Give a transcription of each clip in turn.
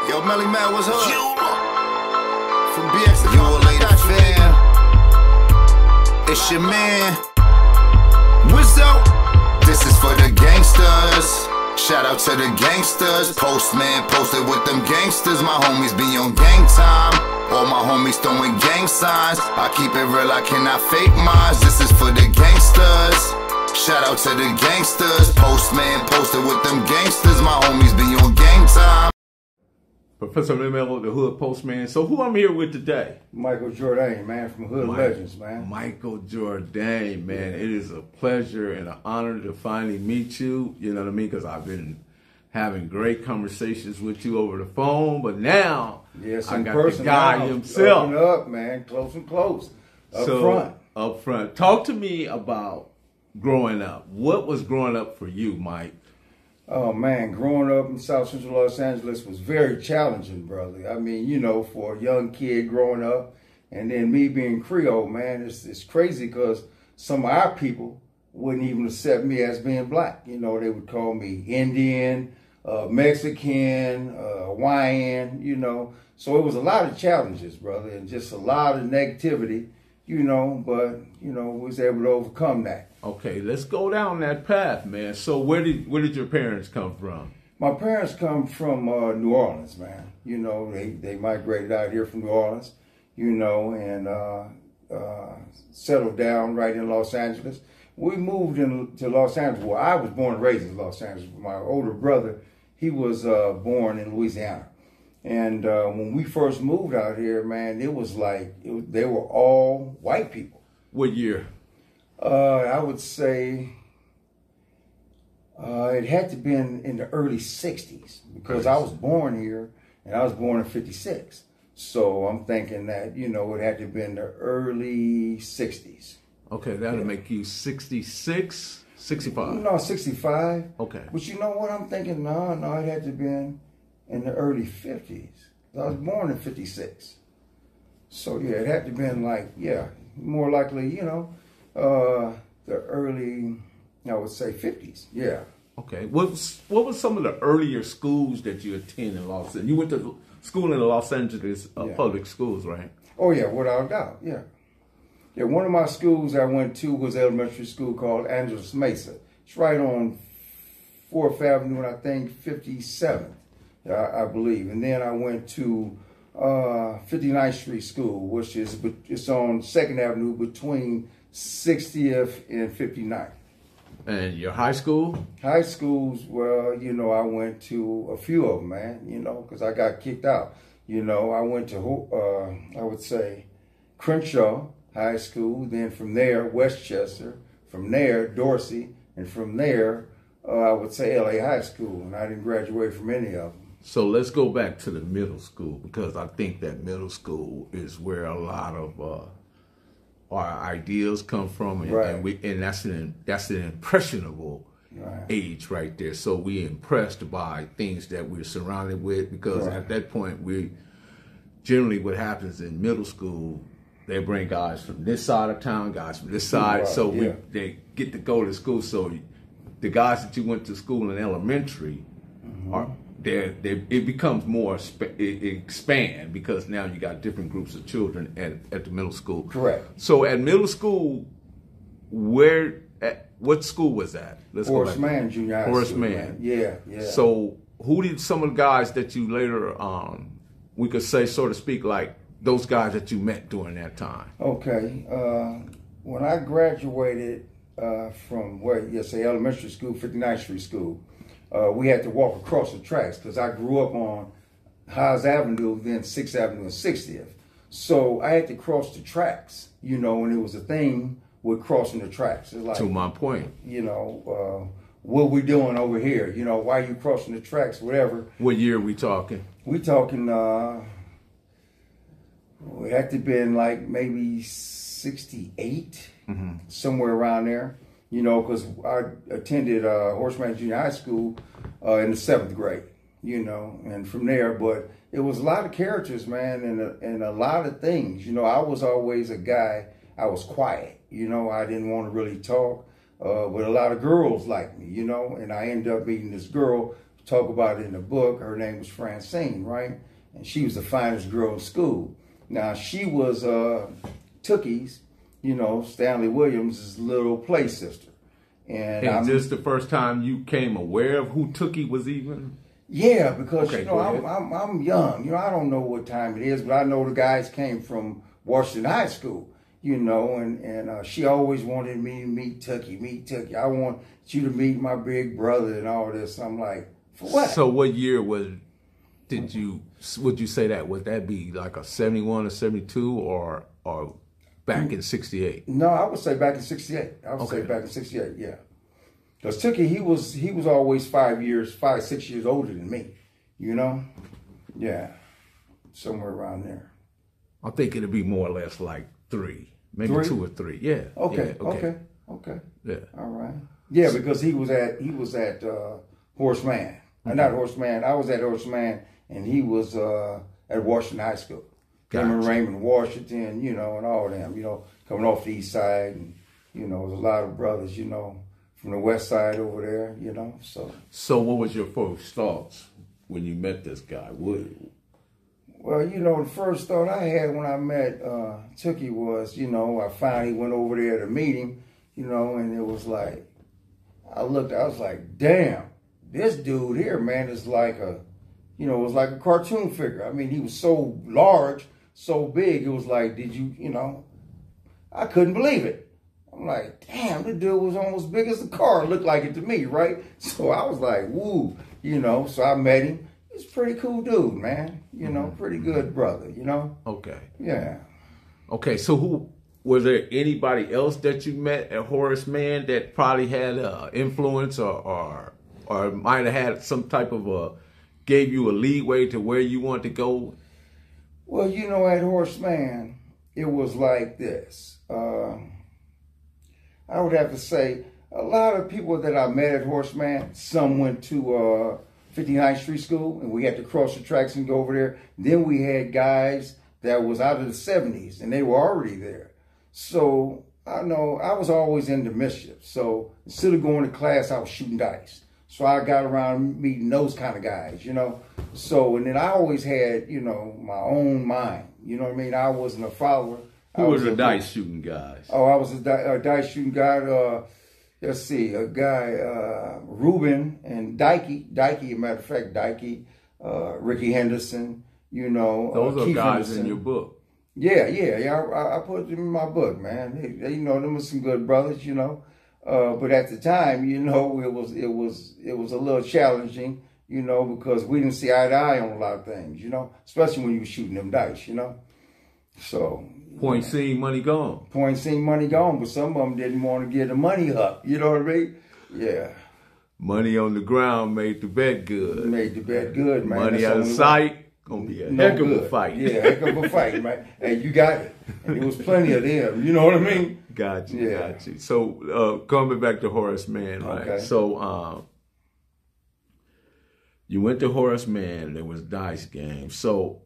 Yo, Melly Man, what's up? From BX to you later, fam. It's your man. What's up? This is for the gangsters. Shout out to the gangsters. Postman posted with them gangsters. My homies be on gang time. All my homies throwing gang signs. I keep it real, I cannot fake mines. This is for the gangsters. Shout out to the gangsters. Postman posted with them gangsters. My homies be on gang time. Professor Memo, the Hood Postman. So who I'm here with today? Michael Jourdain, man, from Hood Legends, man. Michael Jourdain, man. It is a pleasure and an honor to finally meet you. You know what I mean? Because I've been having great conversations with you over the phone, but now I got the guy himself. Open up, man, close and close. Up front. Talk to me about growing up. What was growing up for you, Mike? Oh, man, growing up in South Central Los Angeles was very challenging, brother. I mean, you know, for a young kid growing up, and then me being Creole, man, it's crazy because some of our people wouldn't even accept me as being black. You know, they would call me Indian, Mexican, Hawaiian, you know. So it was a lot of challenges, brother, and just a lot of negativity, you know, but, you know, we was able to overcome that. Okay, let's go down that path, man. So where did your parents come from? My parents come from New Orleans, man. You know, they migrated out here from New Orleans, you know, and settled down right in Los Angeles. We moved into Los Angeles. Well, I was born and raised in Los Angeles. My older brother, he was born in Louisiana. And when we first moved out here, man, it was like they were all white people. What year? I would say it had to have been in the early 60s because I was born here and I was born in 56. So I'm thinking that, you know, it had to have been the early 60s. Okay, that'll make you 66, 65. No, 65. Okay. But you know what I'm thinking? No, it had to have been in the early 50s. I was born in 56. So yeah, it had to have been like, yeah, more likely, you know, the early, I would say 50s. Yeah. Okay. What was some of the earlier schools that you attended in Los Angeles? You went to school in the Los Angeles public schools, right? Oh yeah, without a doubt. Yeah. Yeah. One of my schools I went to was an elementary school called Angeles Mesa. It's right on 4th Avenue and I think 57th, I believe. And then I went to 59th Street School, which is it's on 2nd Avenue between 60th and 59th. And your high school? High schools, well, you know, I went to a few of them, man, you know, because I got kicked out. You know, I went to, I would say, Crenshaw High School, then from there, Westchester, from there, Dorsey, and from there, I would say LA High School, and I didn't graduate from any of them. So let's go back to the middle school, because I think that middle school is where a lot of our ideas come from, and, and that's an impressionable age right there. So we impressed by things that we're surrounded with, because at that point, we generally what happens in middle school, they bring guys from this side of town, guys from this side, so they get to go to school. So the guys that you went to school in elementary are it becomes more expand, because now you got different groups of children at the middle school. Correct. So at middle school, what school was that? Horace Mann Junior High School. Horace Mann. Yeah. So who did some of the guys that you later, we could say, so to speak, like those guys that you met during that time? Okay. When I graduated from elementary school, 59th Street School, we had to walk across the tracks because I grew up on Haas Avenue, then 6th Avenue and 60th. So I had to cross the tracks, you know, and it was a thing with crossing the tracks. It's like, to my point. You know, what we doing over here? You know, why are you crossing the tracks, whatever. What year are we talking? We talking, it had to have been like maybe 68, somewhere around there. You know, because I attended Horace Mann Junior High School in the 7th grade, you know, and from there, but it was a lot of characters, man, and a lot of things. You know, I was always a guy, I was quiet, you know, I didn't want to really talk, but a lot of girls liked me, you know, and I ended up meeting this girl talk about it in the book. Her name was Francine, right? And she was the finest girl in school. Now, she was Tookie's, you know, Stanley Williams' little play sister. And is this the first time you came aware of who Tookie was even? Yeah, because, you know, I'm young. You know, I don't know what time it is, but I know the guys came from Washington High School, you know, and she always wanted me to meet Tookie. I want you to meet my big brother and all this. I'm like, for what? So what year would you say that? Would that be like a 71 or 72 or back in 68? No, I would say back in 68. I would say back in 68, yeah. Because Tookie, he was always 5, 6 years older than me, you know? Yeah, somewhere around there. I think it'd be more or less like 3, maybe 2 or 3. Yeah. Okay. Yeah. All right. Yeah, because he was at Horseman. Not Horseman. I was at Horseman, and he was at Washington High School. Him and Raymond Washington, you know, and all them, you know, coming off the east side, and you know, there's a lot of brothers, you know, from the west side over there, you know. So what was your first thoughts when you met this guy? Well, you know, the first thought I had when I met Tookie was, you know, I finally went over there to meet him, you know, and it was like, I was like, damn, this dude here, man, is like a, you know, it was like a cartoon figure. I mean, he was so large, so big, it was like, you know, I couldn't believe it. I'm like, damn, the dude was almost big as the car. It looked like it to me, right? So I was like, woo, you know, so I met him. He's a pretty cool dude, man. You know, pretty good brother, you know? Okay. Yeah. Okay, so was there anybody else that you met at Horace Mann that probably had influence or might have had some type of gave you a leeway to where you want to go? Well, you know, at Horace Mann, it was like this. I would have to say a lot of people that I met at Horace Mann, some went to 59th Street School, and we had to cross the tracks and go over there. Then we had guys that was out of the 70s, and they were already there. So I know I was always into mischief. So instead of going to class, I was shooting dice. So I got around meeting those kind of guys, you know. So, and then I always had, you know, my own mind. You know what I mean? I wasn't a follower. Who was the dice shooting guys? Oh, I was a dice shooting guy. Let's see, a guy, Ruben and Dikey. Dikey, as a matter of fact, Dikey, Ricky Henderson, you know. Those are Keith guys Henderson. in your book. Yeah. I put them in my book, man. They, you know, them were some good brothers, you know. But at the time, you know, it was a little challenging, you know, because we didn't see eye to eye on a lot of things, you know, especially when you were shooting them dice, you know. So point seen, money gone. Point seen, money gone, but some of them didn't want to get the money up, you know what I mean? Yeah. Money on the ground made the bet good. Made the bet good, man. Money out of sight, gonna be a heck of a fight. Yeah, heck of a fight, man. And you got it. And there was plenty of them, you know what I mean? Got you. So coming back to Horace Mann, right? Okay. So you went to Horace Mann, there was dice games. So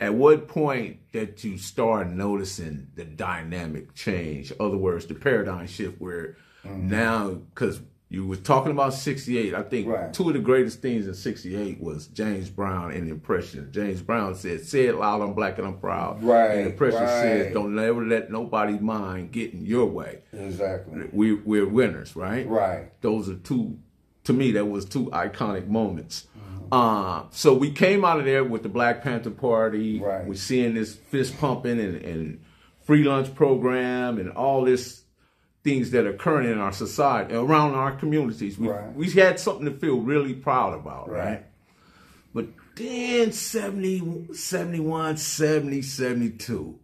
at what point that you start noticing the dynamic change? In other words, the paradigm shift where now, because you were talking about 68, I think two of the greatest things in 68 was James Brown and the Impression. James Brown said, say it loud, I'm black and I'm proud. Right. And the Impression said, don't ever let nobody's mind get in your way. Exactly. We're winners, right? Right. Those are two, to me, that was two iconic moments. So we came out of there with the Black Panther Party. Right. We're seeing this fist pumping and free lunch program and all this things that are occurring in our society, around our communities. We had something to feel really proud about, right? But then 70, 71, 70, 72,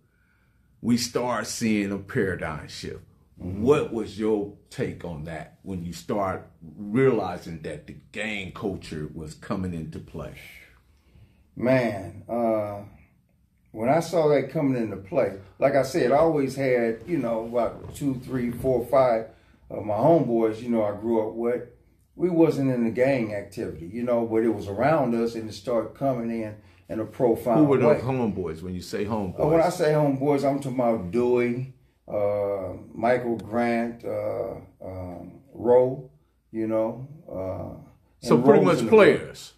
we start seeing a paradigm shift. What was your take on that when you start realizing that the gang culture was coming into play? Man, when I saw that coming into play, like I said, I always had, you know, about 2, 3, 4, 5 of my homeboys, you know, I grew up with. We wasn't in the gang activity, you know, but it was around us and it started coming in a profound way. Who were those homeboys when you say homeboys? When I say homeboys, I'm talking about Dewey, Michael Grant, Rowe, you know, So pretty much players.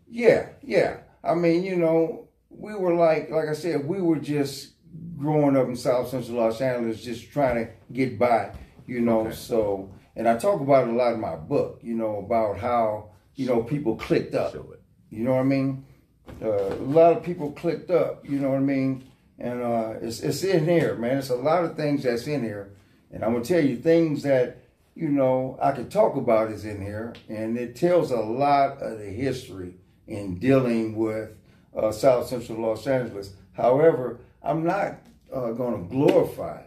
Yeah, yeah. I mean, you know, we were like I said, we were just growing up in South Central Los Angeles, just trying to get by, you know. Okay. So, and I talk about it a lot in my book, you know, about how, you know, people clicked up. You know what I mean? A lot of people clicked up, you know what I mean? And it's in here, man. It's a lot of things that's in here. And I'm going to tell you things that, you know, I could talk about is in here. And it tells a lot of the history in dealing with South Central Los Angeles. However, I'm not going to glorify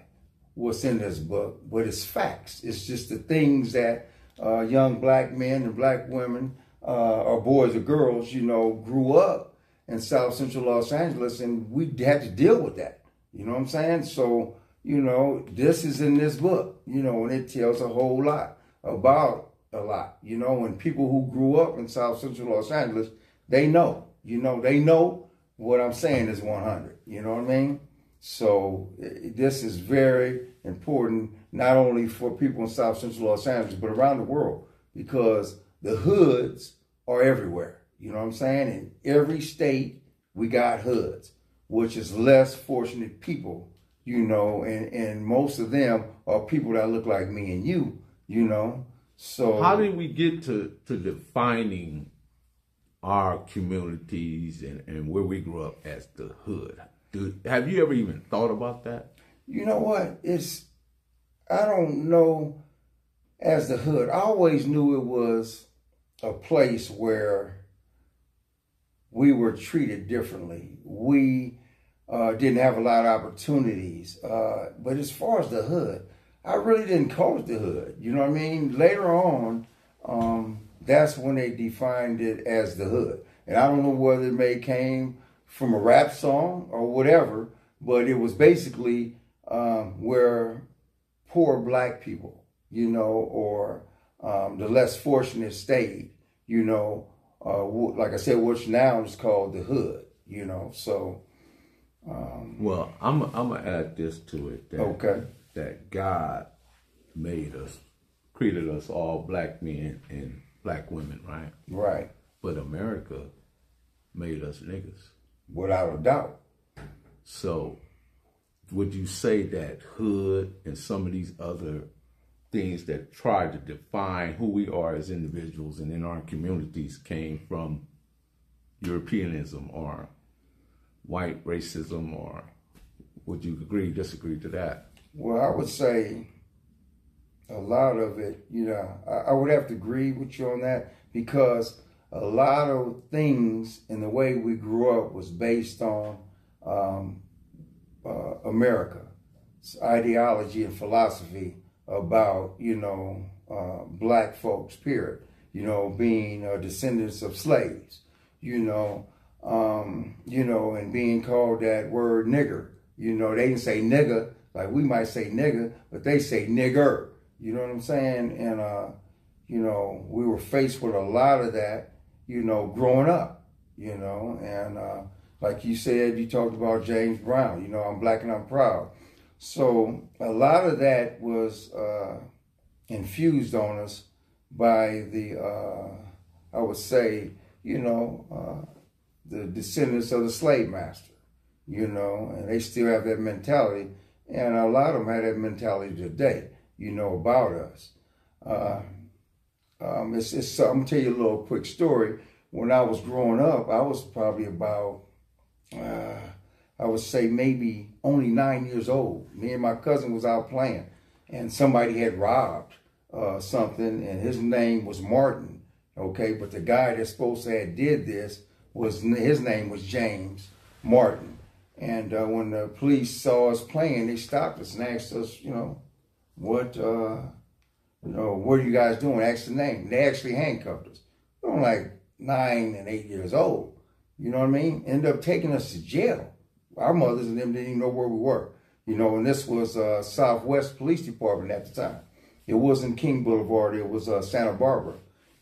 what's in this book, but it's facts. It's just the things that young black men and black women, or boys or girls, you know, grew up in South Central Los Angeles, and we had to deal with that. You know what I'm saying? So, you know, this is in this book, you know, and it tells a whole lot about a lot, you know, and people who grew up in South Central Los Angeles, they know, you know, they know what I'm saying is 100, you know what I mean? So this is very important, not only for people in South Central Los Angeles, but around the world, because the hoods are everywhere. You know what I'm saying? In every state, we got hoods, which is less fortunate people, you know, and most of them are people that look like me and you know. So how did we get to defining our communities and where we grew up as the hood? Have you ever even thought about that? You know what? I don't know as the hood. I always knew it was a place where we were treated differently. We didn't have a lot of opportunities. But as far as the hood, I really didn't call it the hood. You know what I mean? Later on, that's when they defined it as the hood. And I don't know whether it may came from a rap song or whatever, but it was basically where poor black people, you know, or the less fortunate stayed, you know, like I said, which now is called the hood, you know. So, well, I'm gonna add this to it. That, okay. That God made us, created us all black men and black women, right? Right. But America made us niggas. Without a doubt. So, would you say that hood and some of these other things that try to define who we are as individuals and in our communities came from Europeanism or white racism, or would you agree, disagree to that? Well, I would say a lot of it, you know, I would have to agree with you on that, because a lot of things in the way we grew up was based on America's ideology and philosophy about, you know, black folks, period, you know, being descendants of slaves, you know, and being called that word nigger. You know, they didn't say nigga like we might say nigga, but they say nigger. You know what I'm saying? And, you know, we were faced with a lot of that, you know, growing up, you know, and like you said, you talked about James Brown, you know, I'm black and I'm proud. So a lot of that was infused on us by the, I would say, you know, the descendants of the slave master, you know, and they still have that mentality. And a lot of them had that mentality today, you know, about us. I'm going to tell you a little quick story. When I was growing up, I was probably about, I would say maybe only 9 years old. Me and my cousin was out playing, and somebody had robbed something, and his name was Martin, okay? But the guy that's supposed to have did this, his name was James Martin. And when the police saw us playing, they stopped us and asked us, you know, what are you guys doing? Asked the name. They actually handcuffed us. We were like 9 and 8 years old. You know what I mean? Ended up taking us to jail. Our mothers and them didn't even know where we were. You know, and this was Southwest Police Department at the time. It wasn't King Boulevard. It was Santa Barbara,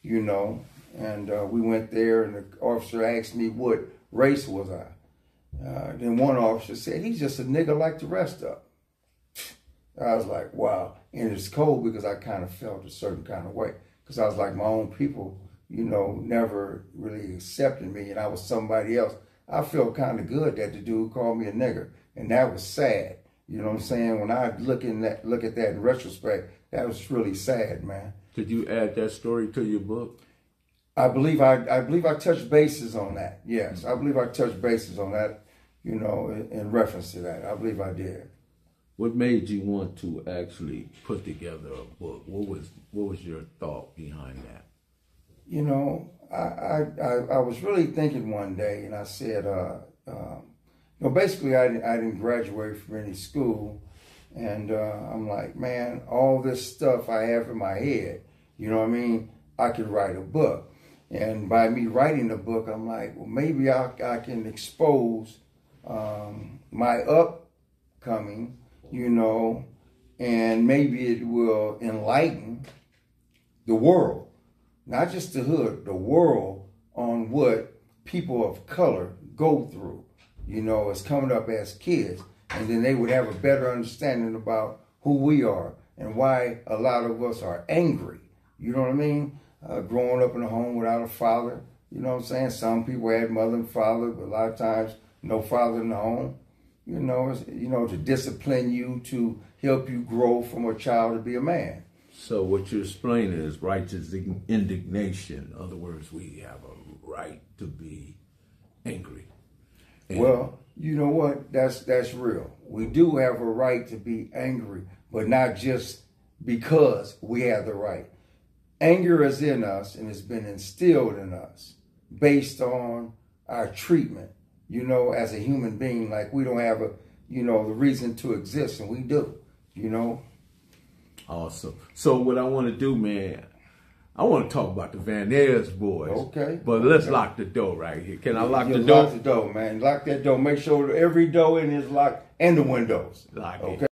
you know. And we went there, and the officer asked me what race was I. Then one officer said, he's just a nigga like the rest of them. I was like, wow. And it's cold because I kind of felt a certain kind of way. Because I was like, my own people, you know, never really accepted me and I was somebody else, I felt kind of good that the dude called me a nigger. And that was sad. You know what I'm saying? When I look at that in retrospect, that was really sad, man. Did you add that story to your book? I believe I touched bases on that. Yes, I believe I touched bases on that, you know, in reference to that. I believe I did. What made you want to actually put together a book? What was your thought behind that? You know, I was really thinking one day, and I said, you know, basically I didn't graduate from any school, and I'm like, man, all this stuff I have in my head, you know what I mean? I could write a book. And by me writing the book, I'm like, well, maybe I can expose my upcoming, you know, and maybe it will enlighten the world, not just the hood, the world, on what people of color go through, you know, as coming up as kids. And then they would have a better understanding about who we are and why a lot of us are angry. You know what I mean? Growing up in a home without a father, you know what I'm saying? Some people had mother and father, but a lot of times no father in the home. You know, to discipline you, to help you grow from a child to be a man. So what you're explaining is righteous indignation. In other words, we have a right to be angry. And well, you know what? That's real. We do have a right to be angry, but not just because we have the right. Anger is in us and it's been instilled in us based on our treatment, you know, as a human being. Like we don't have the reason to exist, and we do, you know. Awesome. So what I want to do, man, I want to talk about the Vanness boys. Okay. But let's lock the door right here. Can I lock the door? Lock the door, man. Lock that door. Make sure every door in is locked and the windows. Lock it. Okay.